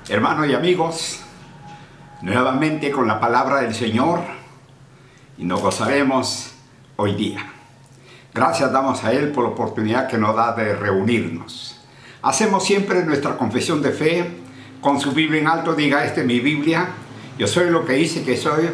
Hermanos y amigos, nuevamente con la palabra del Señor y nos gozaremos hoy día. Gracias damos a Él por la oportunidad que nos da de reunirnos. Hacemos siempre nuestra confesión de fe, con su Biblia en alto, diga: esta es mi Biblia, yo soy lo que dice que soy,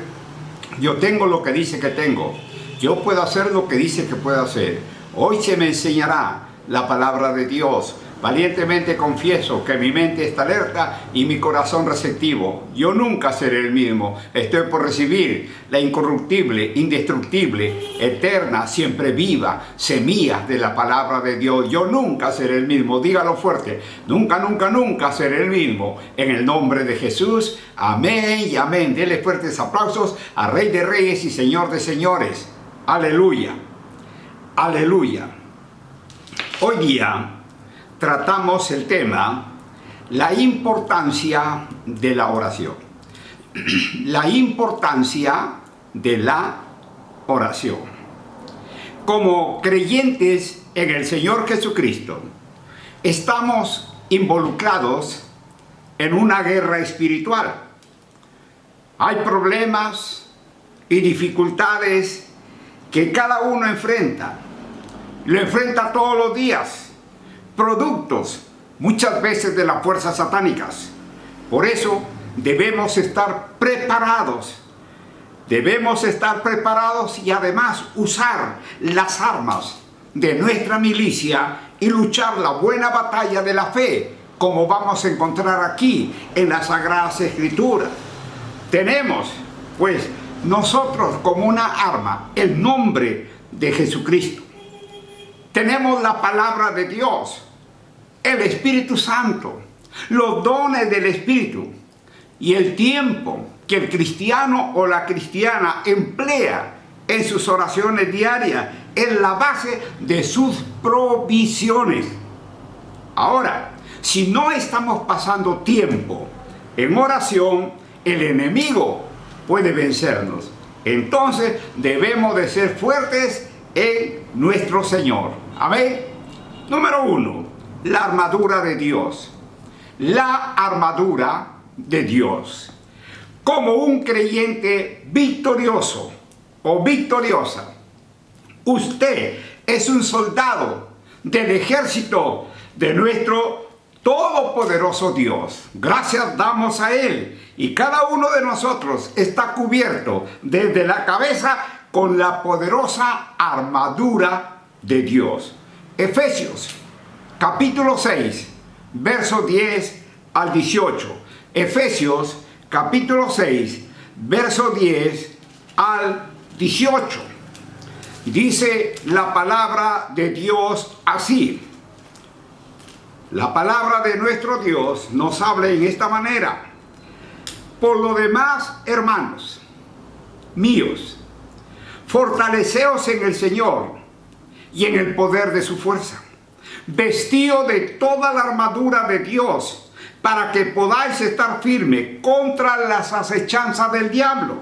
yo tengo lo que dice que tengo, yo puedo hacer lo que dice que puedo hacer. Hoy se me enseñará la palabra de Dios. Valientemente confieso que mi mente está alerta y mi corazón receptivo. Yo nunca seré el mismo. Estoy por recibir la incorruptible, indestructible, eterna, siempre viva semilla de la palabra de Dios. Yo nunca seré el mismo. Dígalo fuerte. Nunca, nunca, nunca seré el mismo. En el nombre de Jesús. Amén y amén. Denle fuertes aplausos a Rey de Reyes y Señor de Señores. Aleluya. Aleluya. Hoy día tratamos el tema, la importancia de la oración. La importancia de la oración. Como creyentes en el Señor Jesucristo, estamos involucrados en una guerra espiritual. Hay problemas y dificultades que cada uno enfrenta. Lo enfrenta todos los días. Productos muchas veces de las fuerzas satánicas. Por eso debemos estar preparados. Debemos estar preparados y además usar las armas de nuestra milicia y luchar la buena batalla de la fe, como vamos a encontrar aquí en las Sagradas Escrituras. Tenemos pues nosotros como una arma el nombre de Jesucristo. Tenemos la palabra de Dios, el Espíritu Santo, los dones del Espíritu y el tiempo que el cristiano o la cristiana emplea en sus oraciones diarias es la base de sus provisiones. Ahora, si no estamos pasando tiempo en oración, el enemigo puede vencernos. Entonces debemos de ser fuertes en nuestro Señor. Amén. Número 1, la armadura de Dios. La armadura de Dios. Como un creyente victorioso o victoriosa, usted es un soldado del ejército de nuestro todopoderoso Dios. Gracias damos a Él. Y cada uno de nosotros está cubierto desde la cabeza con la poderosa armadura de Dios. Efesios capítulo 6 verso 10 al 18. Efesios capítulo 6 verso 10 al 18. Dice la palabra de Dios así. La palabra de nuestro Dios nos habla en esta manera: por lo demás, hermanos míos, fortaleceos en el Señor y en el poder de su fuerza, vestido de toda la armadura de Dios, para que podáis estar firmes contra las acechanzas del diablo.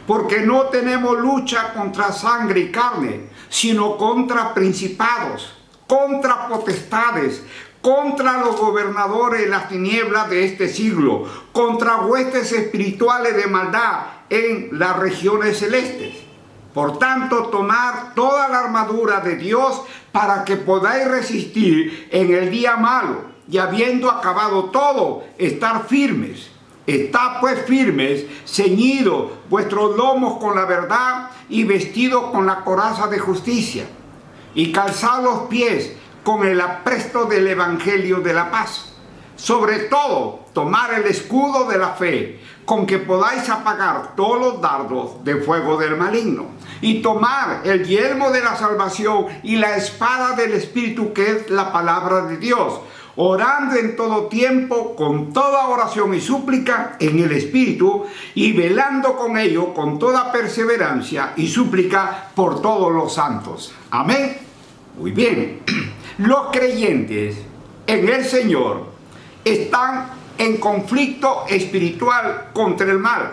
Porque no tenemos lucha contra sangre y carne, sino contra principados, contra potestades, contra los gobernadores de las tinieblas de este siglo, contra huestes espirituales de maldad en las regiones celestes. Por tanto, tomar toda la armadura de Dios para que podáis resistir en el día malo, y habiendo acabado todo, estar firmes. Estad pues firmes, ceñidos vuestros lomos con la verdad y vestidos con la coraza de justicia, y calzad los pies con el apresto del evangelio de la paz. Sobre todo, tomar el escudo de la fe, con que podáis apagar todos los dardos de fuego del maligno, y tomar el yelmo de la salvación y la espada del Espíritu, que es la palabra de Dios, orando en todo tiempo con toda oración y súplica en el Espíritu, y velando con ello con toda perseverancia y súplica por todos los santos. Amén. Muy bien. Los creyentes en el Señor están en conflicto espiritual contra el mal.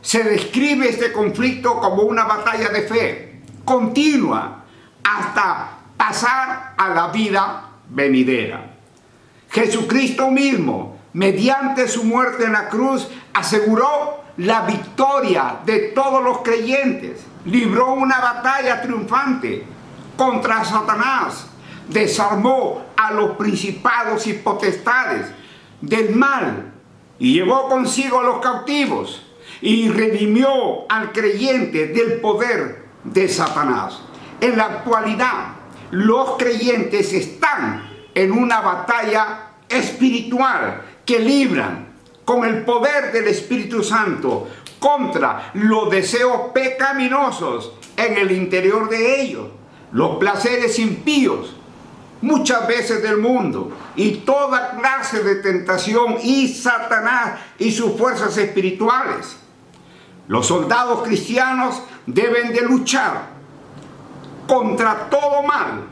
Se describe este conflicto como una batalla de fe continua hasta pasar a la vida venidera. Jesucristo mismo mediante su muerte en la cruz, aseguró la victoria de todos los creyentes. Libró una batalla triunfante contra Satanás. Desarmó a los principados y potestades del mal y llevó consigo a los cautivos y redimió al creyente del poder de Satanás. En la actualidad, los creyentes están en una batalla espiritual que libran con el poder del Espíritu Santo contra los deseos pecaminosos en el interior de ellos, los placeres impíos, muchas veces del mundo, y toda clase de tentación y Satanás y sus fuerzas espirituales. Los soldados cristianos deben de luchar contra todo mal,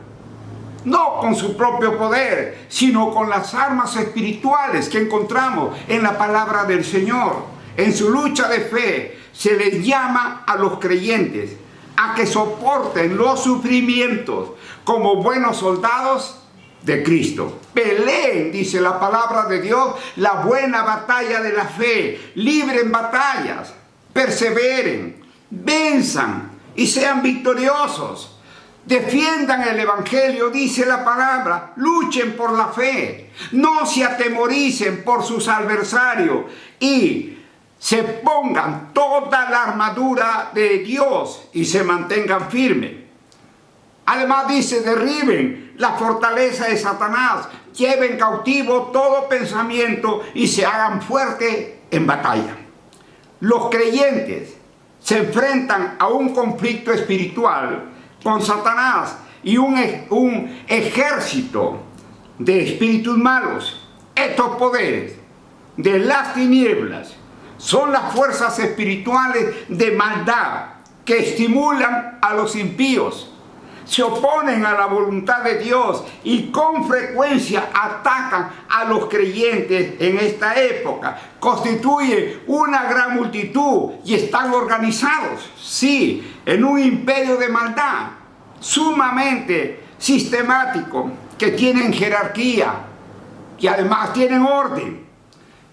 no con su propio poder, sino con las armas espirituales que encontramos en la palabra del Señor. En su lucha de fe se les llama a los creyentes a que soporten los sufrimientos como buenos soldados de Cristo. Peleen, dice la palabra de Dios, la buena batalla de la fe. Libren batallas, perseveren, venzan y sean victoriosos. Defiendan el Evangelio, dice la palabra. Luchen por la fe. No se atemoricen por sus adversarios y se pongan toda la armadura de Dios y se mantengan firmes. Además dice, derriben la fortaleza de Satanás, lleven cautivo todo pensamiento y se hagan fuertes en batalla. Los creyentes se enfrentan a un conflicto espiritual con Satanás y un ejército de espíritus malos. Estos poderes de las tinieblas son las fuerzas espirituales de maldad que estimulan a los impíos, se oponen a la voluntad de Dios y con frecuencia atacan a los creyentes en esta época. Constituyen una gran multitud y están organizados, sí, en un imperio de maldad sumamente sistemático, que tienen jerarquía y además tienen orden.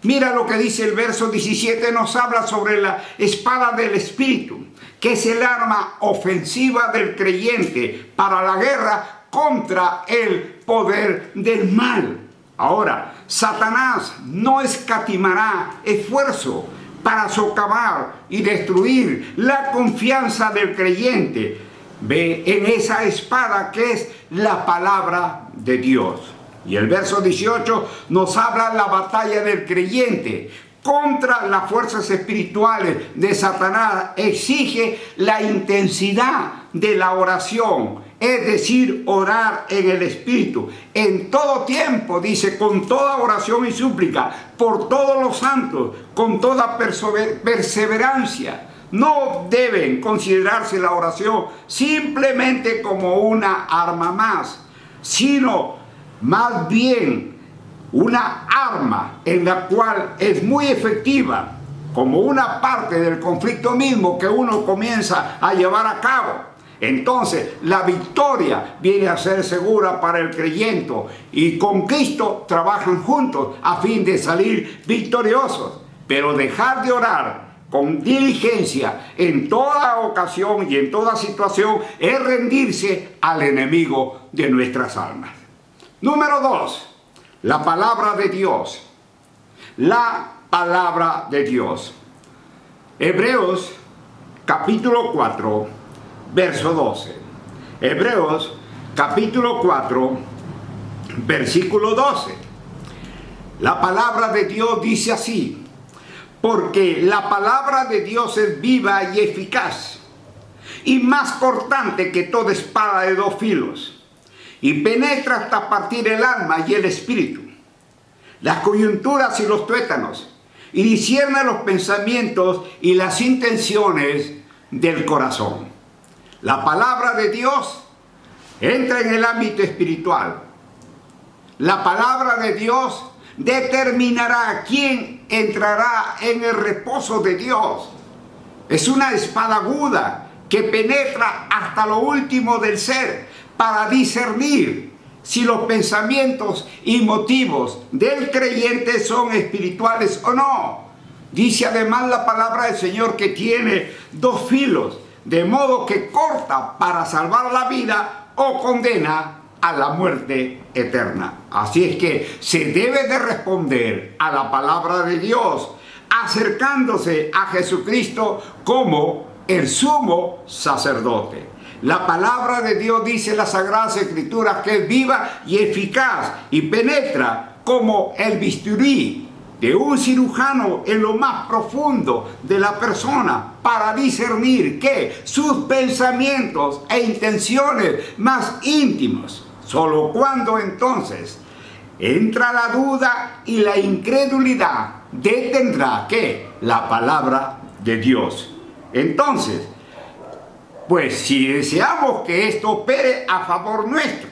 Mira lo que dice el verso 17, nos habla sobre la espada del Espíritu, que es el arma ofensiva del creyente para la guerra contra el poder del mal. Ahora, Satanás no escatimará esfuerzo para socavar y destruir la confianza del creyente. Ve en esa espada que es la palabra de Dios. Y el verso 18 nos habla de la batalla del creyente contra las fuerzas espirituales de Satanás. Exige la intensidad de la oración, es decir, orar en el Espíritu. En todo tiempo, dice, con toda oración y súplica, por todos los santos, con toda perseverancia. No deben considerarse la oración simplemente como una arma más, sino más bien una arma en la cual es muy efectiva, como una parte del conflicto mismo que uno comienza a llevar a cabo. Entonces la victoria viene a ser segura para el creyente y con Cristo trabajan juntos a fin de salir victoriosos. Pero dejar de orar con diligencia en toda ocasión y en toda situación es rendirse al enemigo de nuestras almas. Número 2, la palabra de Dios. La palabra de Dios. Hebreos capítulo 4, verso 12. Hebreos capítulo 4, versículo 12. La palabra de Dios dice así: porque la palabra de Dios es viva y eficaz, y más cortante que toda espada de dos filos, y penetra hasta partir el alma y el espíritu, las coyunturas y los tuétanos, y discierne los pensamientos y las intenciones del corazón. La palabra de Dios entra en el ámbito espiritual. La palabra de Dios determinará quién entrará en el reposo de Dios. Es una espada aguda que penetra hasta lo último del ser para discernir si los pensamientos y motivos del creyente son espirituales o no. Dice además la palabra del Señor que tiene dos filos, de modo que corta para salvar la vida o condena a la muerte eterna. Así es que se debe de responder a la palabra de Dios, acercándose a Jesucristo como el sumo sacerdote. La palabra de Dios dice en las Sagradas Escrituras que es viva y eficaz y penetra como el bisturí de un cirujano en lo más profundo de la persona para discernir que sus pensamientos e intenciones más íntimos. Solo cuando entonces entra la duda y la incredulidad, detendrá que la palabra de Dios. Entonces, pues si deseamos que esto opere a favor nuestro,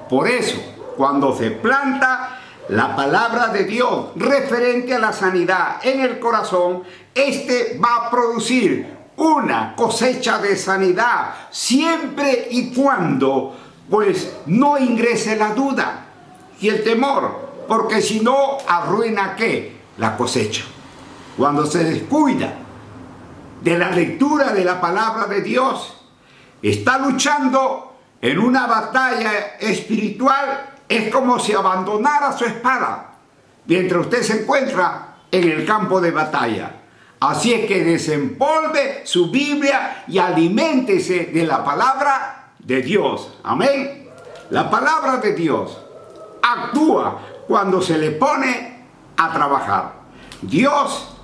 por eso, cuando se planta la palabra de Dios referente a la sanidad en el corazón, este va a producir una cosecha de sanidad siempre y cuando pues no ingrese la duda y el temor, porque si no arruina ¿qué? La cosecha. Cuando se descuida de la lectura de la palabra de Dios, está luchando en una batalla espiritual. Es como si abandonara su espada mientras usted se encuentra en el campo de batalla. Así es que desempolve su Biblia y aliméntese de la palabra de Dios. Amén. La palabra de Dios actúa cuando se le pone a trabajar. Dios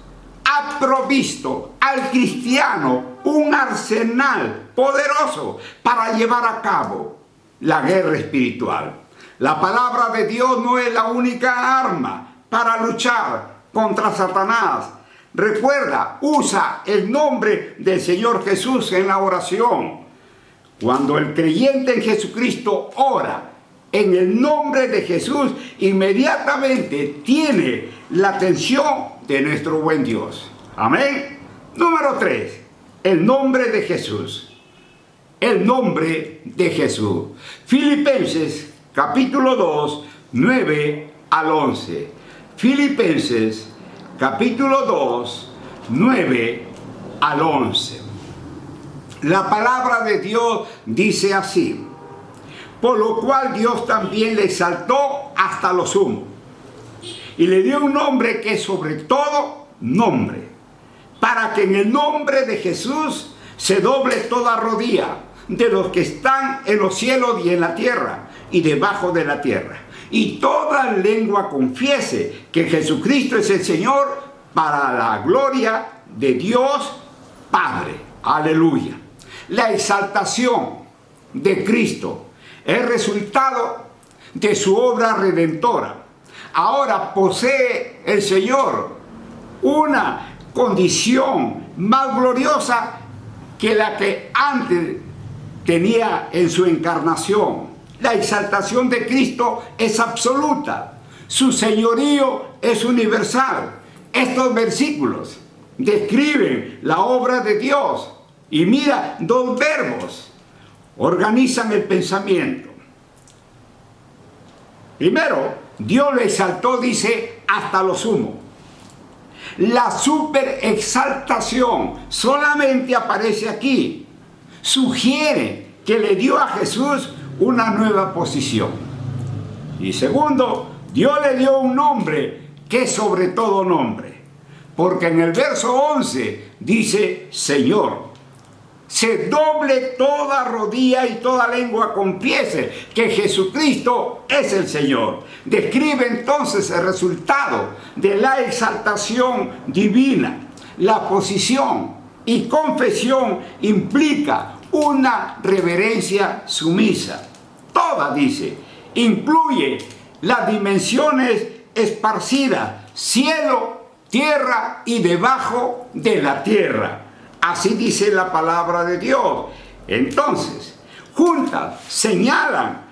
ha provisto al cristiano un arsenal poderoso para llevar a cabo la guerra espiritual. La palabra de Dios no es la única arma para luchar contra Satanás. Recuerda, usa el nombre del Señor Jesús en la oración. Cuando el creyente en Jesucristo ora en el nombre de Jesús, inmediatamente tiene la atención de nuestro buen Dios. Amén. Número 3, el nombre de Jesús. El nombre de Jesús. Filipenses capítulo 2, 9 al 11. Filipenses capítulo 2, 9 al 11. La palabra de Dios dice así: por lo cual Dios también le exaltó hasta lo sumo y le dio un nombre que es sobre todo nombre, para que en el nombre de Jesús se doble toda rodilla de los que están en los cielos y en la tierra y debajo de la tierra, y toda lengua confiese que Jesucristo es el Señor, para la gloria de Dios Padre. Aleluya. La exaltación de Cristo es resultado de su obra redentora. Ahora posee el Señor una condición más gloriosa que la que antes tenía en su encarnación. La exaltación de Cristo es absoluta. Su señorío es universal. Estos versículos describen la obra de Dios. Y mira, dos verbos organizan el pensamiento. Primero, Dios le exaltó, dice, hasta lo sumo. La superexaltación solamente aparece aquí. Sugiere que le dio a Jesús una nueva posición. Y segundo, Dios le dio un nombre que es sobre todo nombre. Porque en el verso 11 dice Señor. Se doble toda rodilla y toda lengua confiese que Jesucristo es el Señor. Describe entonces el resultado de la exaltación divina. La posición y confesión implica una reverencia sumisa. Toda, dice, incluye las dimensiones esparcidas, cielo, tierra y debajo de la tierra. Así dice la palabra de Dios. Entonces, juntas señalan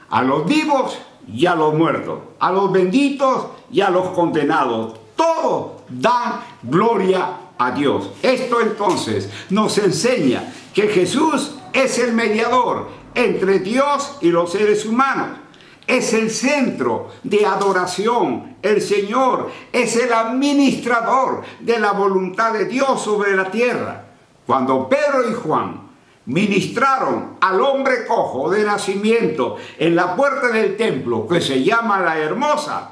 a los vivos y a los muertos, a los benditos y a los condenados. Todos dan gloria a Dios. Esto entonces nos enseña que Jesús es el mediador entre Dios y los seres humanos. es el centro de adoración. El Señor es el administrador de la voluntad de Dios sobre la tierra. Cuando Pedro y Juan ministraron al hombre cojo de nacimiento en la puerta del templo, que se llama La Hermosa,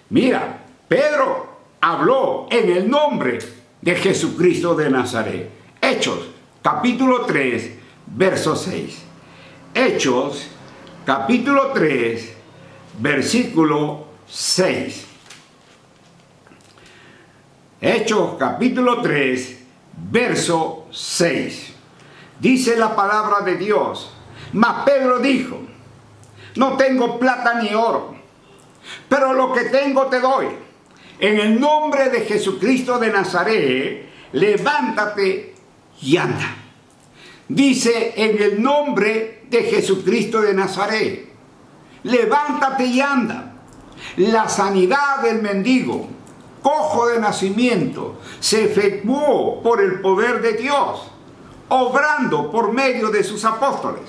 mira, Pedro habló en el nombre de Jesucristo de Nazaret. Hechos, capítulo 3, verso 6. Hechos, capítulo 3, versículo 6. Hechos, capítulo 3, verso 6. Dice la palabra de Dios: mas Pedro dijo: no tengo plata ni oro, pero lo que tengo te doy. En el nombre de Jesucristo de Nazaret, levántate y anda. Dice: en el nombre de Jesucristo de Nazaret, levántate y anda. La sanidad del mendigo, cojo de nacimiento, se efectuó por el poder de Dios, obrando por medio de sus apóstoles.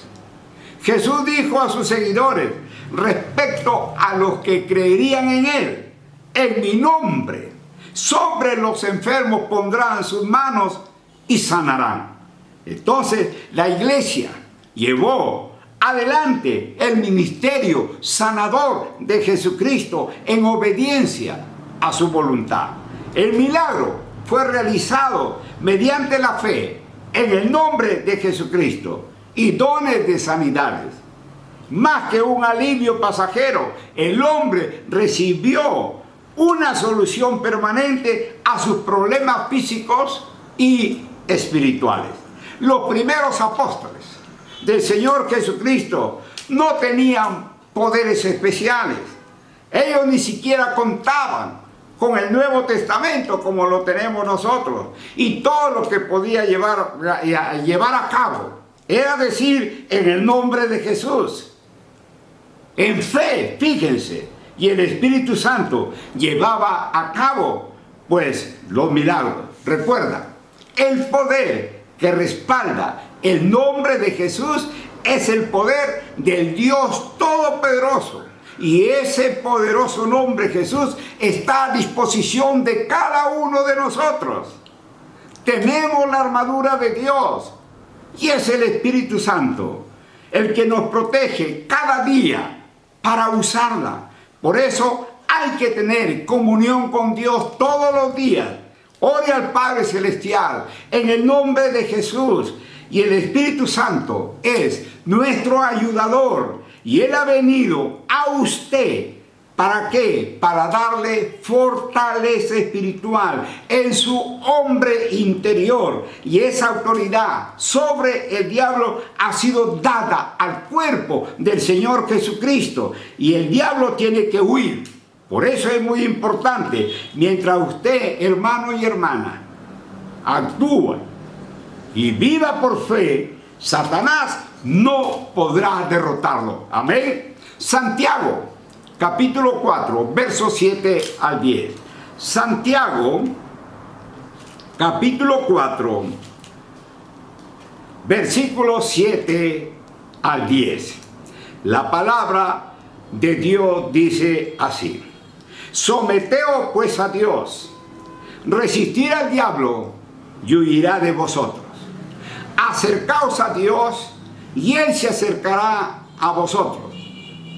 Jesús dijo a sus seguidores respecto a los que creerían en Él: en mi nombre, sobre los enfermos pondrán sus manos y sanarán. Entonces la iglesia llevó adelante el ministerio sanador de Jesucristo en obediencia a su voluntad. El milagro fue realizado mediante la fe en el nombre de Jesucristo y dones de sanidades. Más que un alivio pasajero, el hombre recibió una solución permanente a sus problemas físicos y espirituales. Los primeros apóstoles del Señor Jesucristo no tenían poderes especiales. Ellos ni siquiera contaban con el Nuevo Testamento como lo tenemos nosotros. Y todo lo que podía llevar a cabo era decir: en el nombre de Jesús. En fe, fíjense. Y el Espíritu Santo llevaba a cabo, pues, los milagros. Recuerda, el poder que respalda el nombre de Jesús es el poder del Dios Todopoderoso. Y ese poderoso nombre, Jesús, está a disposición de cada uno de nosotros. Tenemos la armadura de Dios y es el Espíritu Santo el que nos protege cada día para usarla. Por eso hay que tener comunión con Dios todos los días. Ore al Padre Celestial en el nombre de Jesús. Y el Espíritu Santo es nuestro ayudador. Y Él ha venido a usted. ¿Para qué? Para darle fortaleza espiritual en su hombre interior. Y esa autoridad sobre el diablo ha sido dada al cuerpo del Señor Jesucristo. Y el diablo tiene que huir. Por eso es muy importante, mientras usted, hermano y hermana, actúa y viva por fe, Satanás no podrá derrotarlo. Amén. Santiago, capítulo 4, versos 7 al 10. Santiago, capítulo 4, versículos 7 al 10. La palabra de Dios dice así: someteos pues a Dios, resistir al diablo y huirá de vosotros. Acercaos a Dios y Él se acercará a vosotros.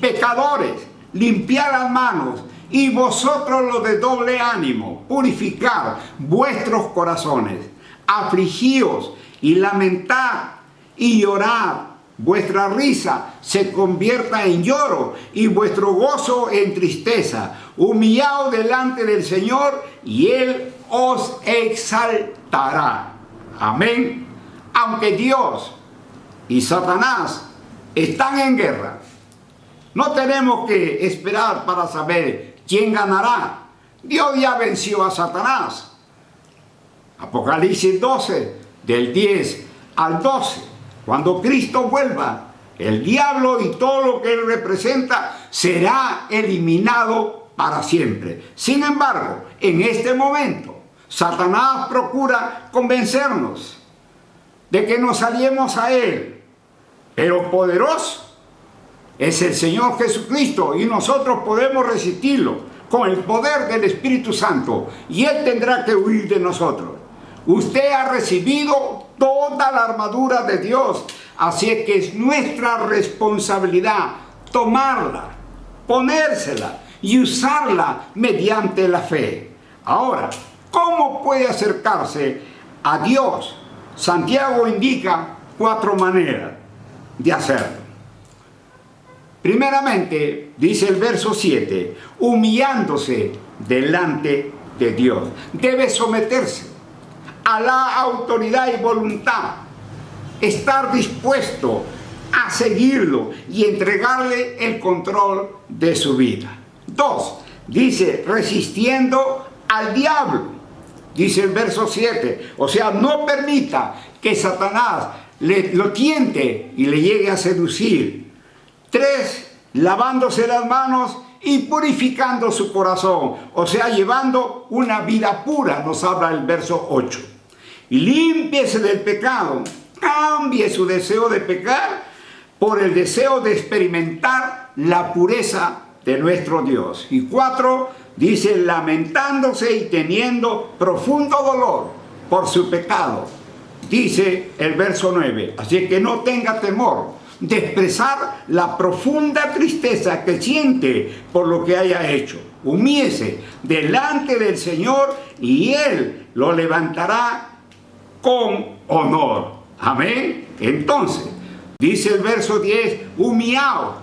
Pecadores, limpiad las manos, y vosotros los de doble ánimo, purificad vuestros corazones. Afligíos y lamentad y llorad. Vuestra risa se convierta en lloro y vuestro gozo en tristeza. Humillaos delante del Señor y Él os exaltará. Amén. Aunque Dios y Satanás están en guerra, no tenemos que esperar para saber quién ganará. Dios ya venció a Satanás. Apocalipsis 12, del 10 al 12. Cuando Cristo vuelva, el diablo y todo lo que él representa será eliminado para siempre. Sin embargo, en este momento, Satanás procura convencernos de que nos aliemos a él. Pero poderoso es el Señor Jesucristo y nosotros podemos resistirlo con el poder del Espíritu Santo y Él tendrá que huir de nosotros. Usted ha recibido toda la armadura de Dios, así es que es nuestra responsabilidad tomarla, ponérsela y usarla mediante la fe. Ahora, ¿cómo puede acercarse a Dios? Santiago indica 4 maneras de hacerlo. Primeramente, dice el verso 7, humillándose delante de Dios. Debe someterse a la autoridad y voluntad, estar dispuesto a seguirlo y entregarle el control de su vida. 2, dice, resistiendo al diablo. Dice el verso 7, o sea, no permita que Satanás lo tiente y le llegue a seducir. 3, lavándose las manos y purificando su corazón, o sea, llevando una vida pura, nos habla el verso 8. Y límpiese del pecado, cambie su deseo de pecar por el deseo de experimentar la pureza de nuestro Dios. Y 4, dice, lamentándose y teniendo profundo dolor por su pecado. Dice el verso 9, así que no tenga temor de expresar la profunda tristeza que siente por lo que haya hecho. Humíese delante del Señor y Él lo levantará con honor. Amén. Entonces, dice el verso 10, humillaos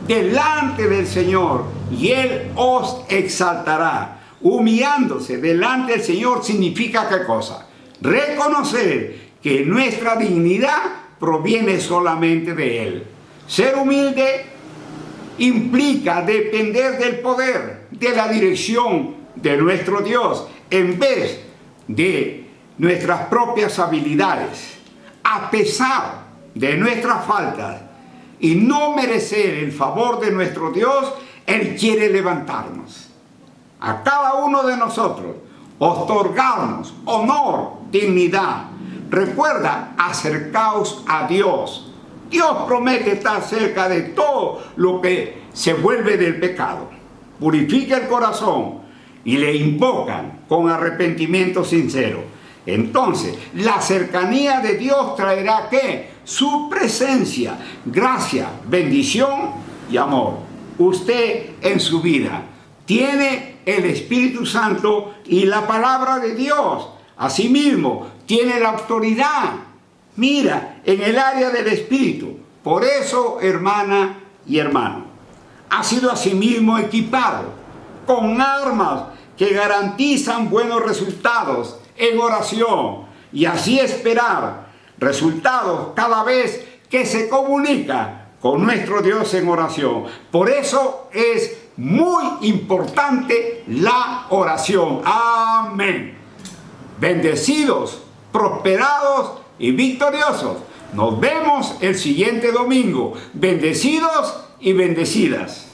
delante del Señor y Él os exaltará. Humillándose delante del Señor significa ¿qué cosa? Reconocer que nuestra dignidad proviene solamente de Él. Ser humilde implica depender del poder, de la dirección de nuestro Dios, en vez de nuestras propias habilidades. A pesar de nuestras faltas y no merecer el favor de nuestro Dios, Él quiere levantarnos. A cada uno de nosotros, otorgarnos honor, dignidad. Recuerda, acercaos a Dios. Dios promete estar cerca de todo lo que se vuelve del pecado. Purifica el corazón y le invocan con arrepentimiento sincero. Entonces, la cercanía de Dios traerá ¿qué? Su presencia, gracia, bendición y amor. Usted en su vida tiene el Espíritu Santo y la palabra de Dios. Asimismo, tiene la autoridad, mira, en el área del Espíritu. Por eso, hermana y hermano, ha sido asimismo equipado con armas que garantizan buenos resultados en oración y así esperar resultados cada vez que se comunica con nuestro Dios en oración. Por eso es muy importante la oración. Amén. Bendecidos, prosperados y victoriosos. Nos vemos el siguiente domingo. Bendecidos y bendecidas.